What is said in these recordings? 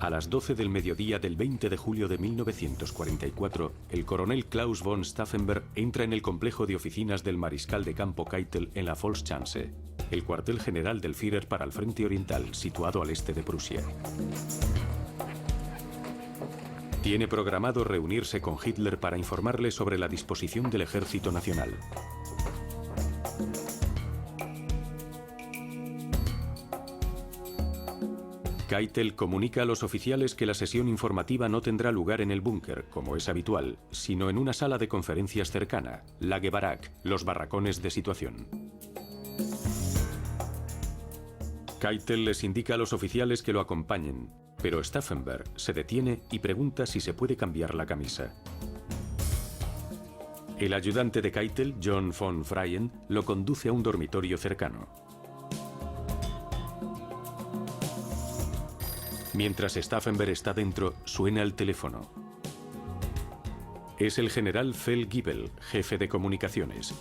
A las 12 del mediodía del 20 de julio de 1944, el coronel Klaus von Stauffenberg entra en el complejo de oficinas del mariscal de campo Keitel en la Volksschanze, el cuartel general del Führer para el Frente Oriental, situado al este de Prusia. Tiene programado reunirse con Hitler para informarle sobre la disposición del Ejército Nacional. Keitel comunica a los oficiales que la sesión informativa no tendrá lugar en el búnker, como es habitual, sino en una sala de conferencias cercana, Lagebarak, los barracones de situación. Keitel les indica a los oficiales que lo acompañen, pero Stauffenberg se detiene y pregunta si se puede cambiar la camisa. El ayudante de Keitel, John von Freyen, lo conduce a un dormitorio cercano. Mientras Stauffenberg está dentro, suena el teléfono. Es el general Feldgiebel, jefe de comunicaciones.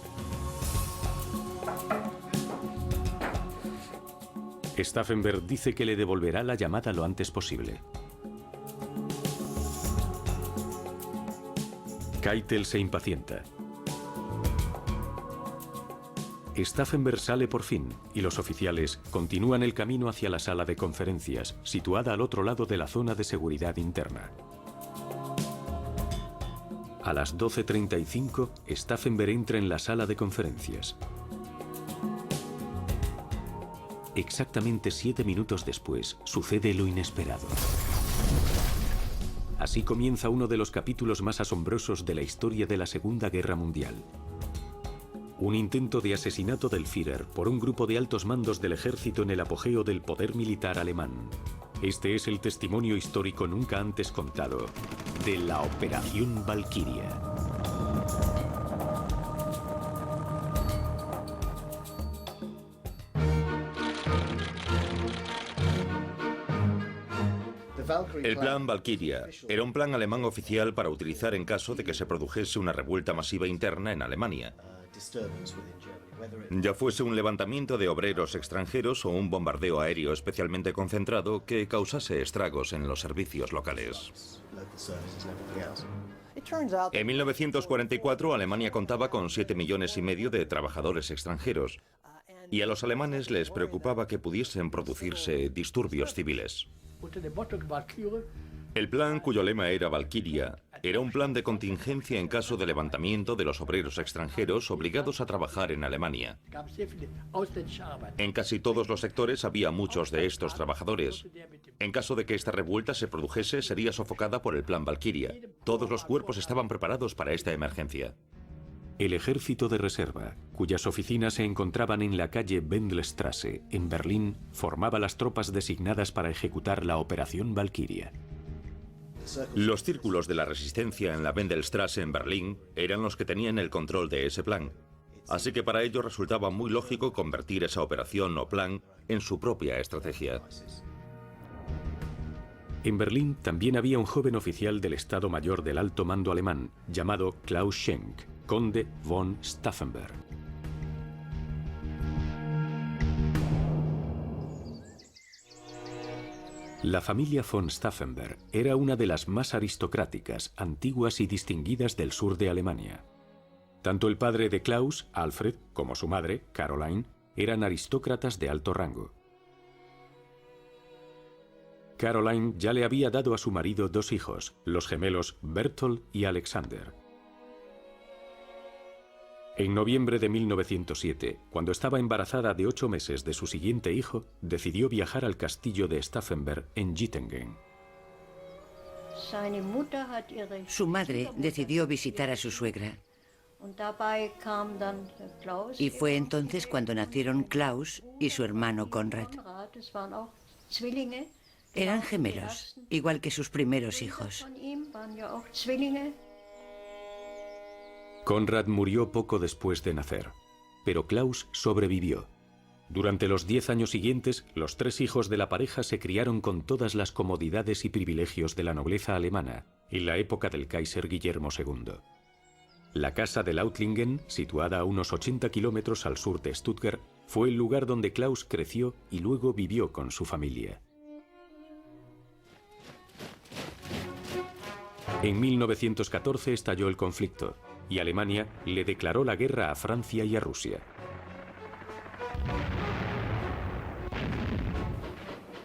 Stauffenberg dice que le devolverá la llamada lo antes posible. Keitel se impacienta. Stauffenberg sale por fin y los oficiales continúan el camino hacia la sala de conferencias, situada al otro lado de la zona de seguridad interna. A las 12:35, Stauffenberg entra en la sala de conferencias. Exactamente 7 minutos después, sucede lo inesperado. Así comienza uno de los capítulos más asombrosos de la historia de la Segunda Guerra Mundial. Un intento de asesinato del Führer por un grupo de altos mandos del ejército en el apogeo del poder militar alemán. Este es el testimonio histórico nunca antes contado de la Operación Valquiria. El plan Valkyria era un plan alemán oficial para utilizar en caso de que se produjese una revuelta masiva interna en Alemania. Ya fuese un levantamiento de obreros extranjeros o un bombardeo aéreo especialmente concentrado que causase estragos en los servicios locales. En 1944, Alemania contaba con 7,5 millones de trabajadores extranjeros, y a los alemanes les preocupaba que pudiesen producirse disturbios civiles. El plan, cuyo lema era Valkyria, era un plan de contingencia en caso de levantamiento de los obreros extranjeros obligados a trabajar en Alemania. En casi todos los sectores había muchos de estos trabajadores. En caso de que esta revuelta se produjese, sería sofocada por el plan Valkyria. Todos los cuerpos estaban preparados para esta emergencia. El ejército de reserva, cuyas oficinas se encontraban en la calle Wendelstraße, en Berlín, formaba las tropas designadas para ejecutar la Operación Valkyria. Los círculos de la resistencia en la Wendelstraße en Berlín eran los que tenían el control de ese plan. Así que para ellos resultaba muy lógico convertir esa operación o plan en su propia estrategia. En Berlín también había un joven oficial del Estado Mayor del Alto Mando alemán, llamado Klaus Schenk, conde von Stauffenberg. La familia von Stauffenberg era una de las más aristocráticas, antiguas y distinguidas del sur de Alemania. Tanto el padre de Klaus, Alfred, como su madre, Caroline, eran aristócratas de alto rango. Caroline ya le había dado a su marido 2 hijos, los gemelos Berthold y Alexander. En noviembre de 1907, cuando estaba embarazada de 8 meses de su siguiente hijo, decidió viajar al castillo de Stauffenberg en Gittingen. Su madre decidió visitar a su suegra. Y fue entonces cuando nacieron Klaus y su hermano Konrad. Eran gemelos, igual que sus primeros hijos. Konrad murió poco después de nacer, pero Klaus sobrevivió. Durante los 10 años siguientes, los 3 hijos de la pareja se criaron con todas las comodidades y privilegios de la nobleza alemana, en la época del Kaiser Guillermo II. La casa de Lautlingen, situada a unos 80 kilómetros al sur de Stuttgart, fue el lugar donde Klaus creció y luego vivió con su familia. En 1914 estalló el conflicto y Alemania le declaró la guerra a Francia y a Rusia.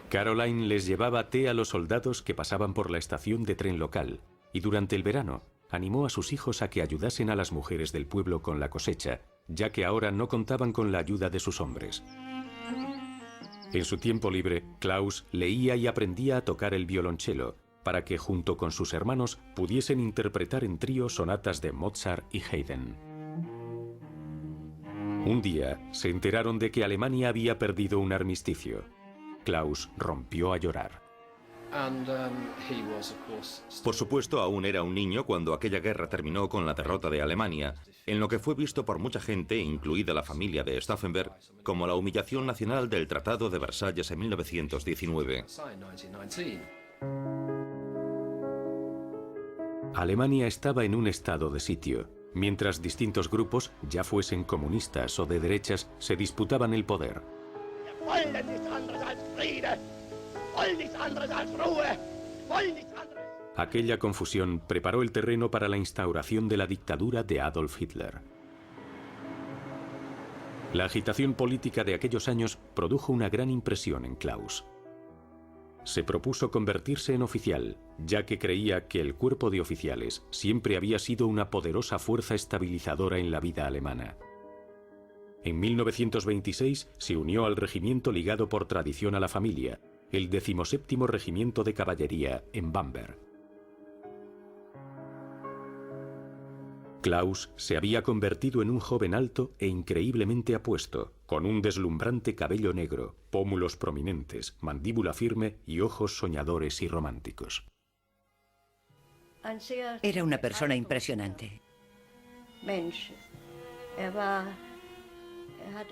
Caroline les llevaba té a los soldados que pasaban por la estación de tren local y durante el verano animó a sus hijos a que ayudasen a las mujeres del pueblo con la cosecha, ya que ahora no contaban con la ayuda de sus hombres. En su tiempo libre, Klaus leía y aprendía a tocar el violonchelo, para que junto con sus hermanos pudiesen interpretar en trío sonatas de Mozart y Haydn. Un día se enteraron de que Alemania había perdido un armisticio. Klaus rompió a llorar. Por supuesto, aún era un niño cuando aquella guerra terminó con la derrota de Alemania, en lo que fue visto por mucha gente, incluida la familia de Stauffenberg, como la humillación nacional del Tratado de Versalles en 1919. Alemania estaba en un estado de sitio, mientras distintos grupos, ya fuesen comunistas o de derechas, se disputaban el poder. Aquella confusión preparó el terreno para la instauración de la dictadura de Adolf Hitler. La agitación política de aquellos años produjo una gran impresión en Klaus. Se propuso convertirse en oficial, ya que creía que el cuerpo de oficiales siempre había sido una poderosa fuerza estabilizadora en la vida alemana. En 1926 se unió al regimiento ligado por tradición a la familia, el 17º Regimiento de Caballería en Bamberg. Klaus se había convertido en un joven alto e increíblemente apuesto, con un deslumbrante cabello negro, pómulos prominentes, mandíbula firme y ojos soñadores y románticos. Era una persona impresionante.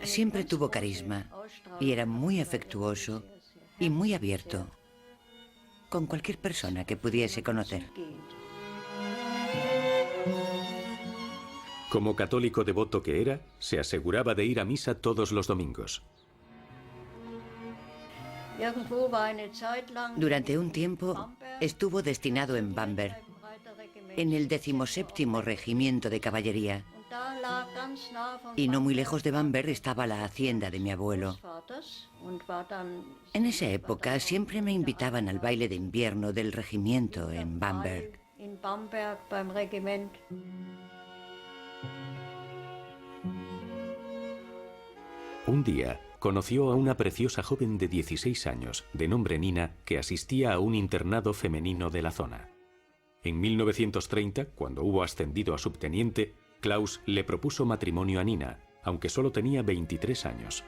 Siempre tuvo carisma y era muy afectuoso y muy abierto con cualquier persona que pudiese conocer. Como católico devoto que era, se aseguraba de ir a misa todos los domingos. Durante un tiempo estuvo destinado en Bamberg, en el 17º Regimiento de Caballería. Y no muy lejos de Bamberg estaba la hacienda de mi abuelo. En esa época siempre me invitaban al baile de invierno del regimiento en Bamberg. Un día conoció a una preciosa joven de 16 años, de nombre Nina, que asistía a un internado femenino de la zona. En 1930, cuando hubo ascendido a subteniente, Klaus le propuso matrimonio a Nina, aunque solo tenía 23 años.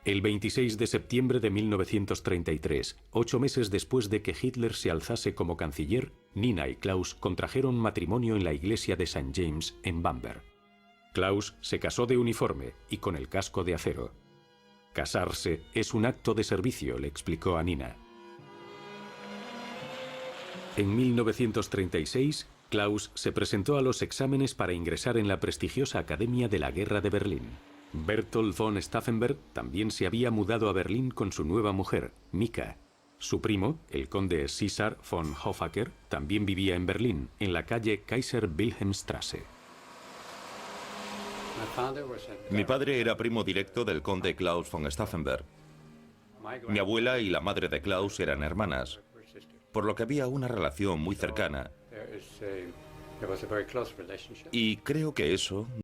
El 26 de septiembre de 1933, 8 meses después de que Hitler se alzase como canciller, Nina y Klaus contrajeron matrimonio en la iglesia de St. James en Bamberg. Klaus se casó de uniforme y con el casco de acero. Casarse es un acto de servicio, le explicó a Nina. En 1936, Klaus se presentó a los exámenes para ingresar en la prestigiosa Academia de la Guerra de Berlín. Berthold von Stauffenberg también se había mudado a Berlín con su nueva mujer, Mika. Su primo, el conde César von Hoffacker, también vivía en Berlín, en la calle Kaiser Wilhelmstrasse. Mi padre era primo directo del conde Klaus von Stauffenberg. Mi abuela y la madre de Klaus eran hermanas, por lo que había una relación muy cercana. Y creo que eso